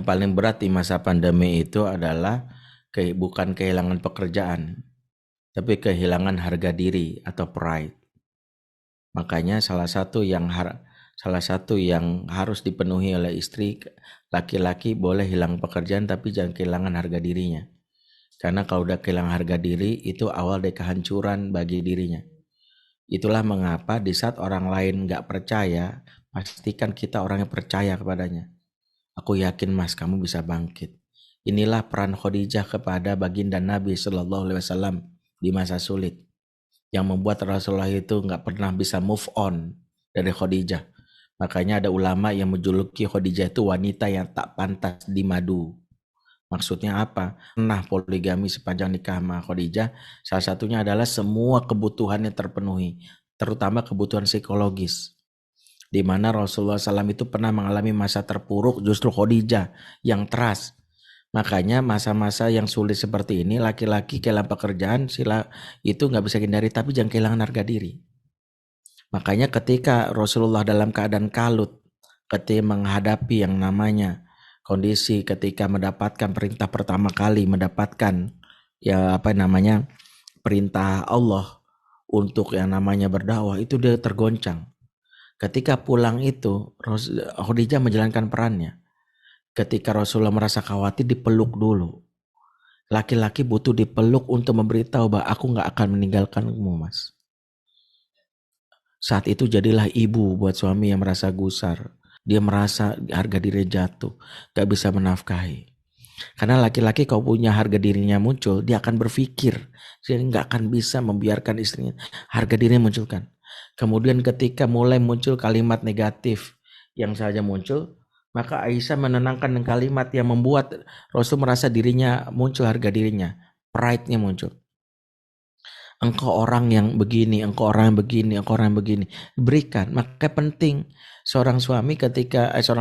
yang paling berat di masa pandemi itu adalah bukan kehilangan pekerjaan, tapi kehilangan harga diri atau pride. Makanya salah satu yang harus dipenuhi oleh istri, laki-laki boleh hilang pekerjaan tapi jangan kehilangan harga dirinya. Karena kalau udah kehilangan harga diri, itu awal dari kehancuran bagi dirinya. Itulah mengapa di saat orang lain gak percaya, pastikan kita orang yang percaya kepadanya. Aku yakin mas, kamu bisa bangkit. Inilah peran Khadijah kepada baginda Nabi Shallallahu Alaihi Wasallam di masa sulit, yang membuat Rasulullah itu nggak pernah bisa move on dari Khadijah. Makanya ada ulama yang menjuluki Khadijah itu wanita yang tak pantas dimadu. Maksudnya apa? Pernah poligami sepanjang nikah sama Khadijah. Salah satunya adalah semua kebutuhannya terpenuhi, terutama kebutuhan psikologis. Di mana Rasulullah SAW itu pernah mengalami masa terpuruk justru Khadijah yang teras. Makanya masa-masa yang sulit seperti ini, laki-laki kehilangan pekerjaan itu nggak bisa hindari, tapi jangan kehilangan harga diri. Makanya ketika Rasulullah dalam keadaan kalut, ketika menghadapi yang namanya kondisi ketika mendapatkan perintah pertama kali, mendapatkan perintah Allah untuk yang namanya berdakwah, itu dia tergoncang. Ketika pulang itu, Khadijah menjalankan perannya. Ketika Rasulullah merasa khawatir, dipeluk dulu. Laki-laki butuh dipeluk untuk memberitahu bahwa aku gak akan meninggalkanmu, mas. Saat itu jadilah ibu buat suami yang merasa gusar. Dia merasa harga diri jatuh, gak bisa menafkahi. Karena laki-laki kalau punya harga dirinya muncul, dia akan berpikir, dia gak akan bisa membiarkan istrinya harga dirinya munculkan. Kemudian ketika mulai muncul kalimat negatif yang saja muncul, maka Aisyah menenangkan dengan kalimat yang membuat Rasul merasa dirinya muncul harga dirinya, pride-nya muncul. Engkau orang yang begini, engkau orang yang begini, engkau orang yang begini. Berikan. Maka penting seorang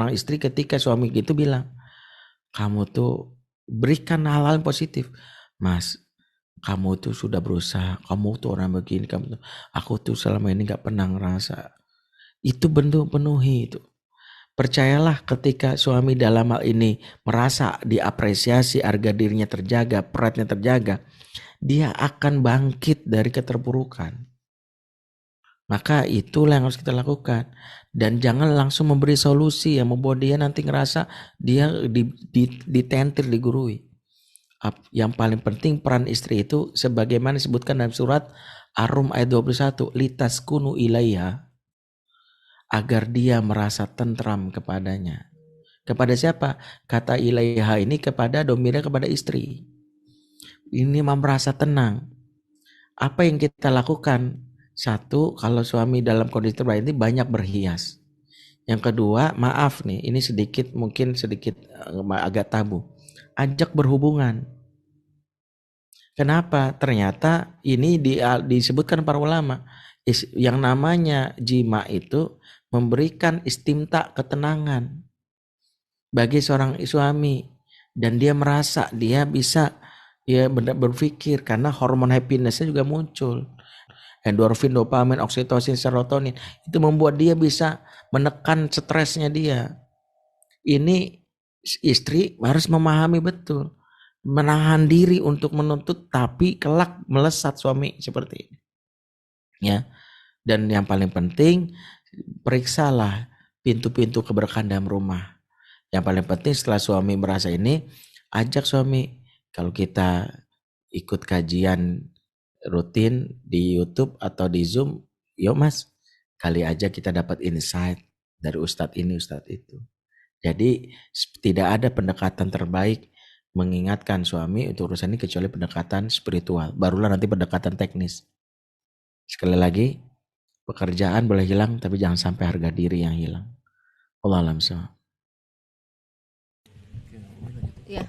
istri ketika suami gitu bilang, kamu tuh berikan hal-hal yang positif. Mas, kamu tuh sudah berusaha, kamu tuh orang begini, aku tuh selama ini gak pernah ngerasa. Itu bentuk penuhi itu. Percayalah ketika suami dalam hal ini merasa diapresiasi, harga dirinya terjaga, pride-nya terjaga, dia akan bangkit dari keterpurukan. Maka itulah yang harus kita lakukan. Dan jangan langsung memberi solusi yang membuat dia nanti ngerasa dia ditentir, digurui. Yang paling penting peran istri itu sebagaimana disebutkan dalam surat Ar-Rum ayat 21, litaskunu ilaiha, agar dia merasa tentram kepadanya. Kepada siapa? Kata ilaiha ini kepada domirnya kepada istri. Ini merasa tenang. Apa yang kita lakukan? Satu, kalau suami dalam kondisi terbaik ini banyak berhias. Yang kedua, maaf nih, ini mungkin sedikit agak tabu. Ajak berhubungan. Kenapa? Ternyata ini disebutkan para ulama. Yang namanya jima itu memberikan istimta, ketenangan bagi seorang suami. Dan dia merasa dia bisa berpikir karena hormon happiness-nya juga muncul. Endorfin, dopamin, oksitosin, serotonin. Itu membuat dia bisa menekan stresnya dia. Ini istri harus memahami betul. Menahan diri untuk menuntut, tapi kelak melesat suami seperti ini. Ya. Dan yang paling penting, periksalah pintu-pintu keberkahan dalam rumah. Yang paling penting setelah suami merasa ini, ajak suami. Kalau kita ikut kajian rutin di YouTube atau di Zoom, yuk mas, kali aja kita dapat insight dari ustadz ini, ustadz itu. Jadi tidak ada pendekatan terbaik mengingatkan suami untuk urusan ini kecuali pendekatan spiritual. Barulah nanti pendekatan teknis. Sekali lagi, pekerjaan boleh hilang tapi jangan sampai harga diri yang hilang. Wallahu a'lam bishawab. Ya.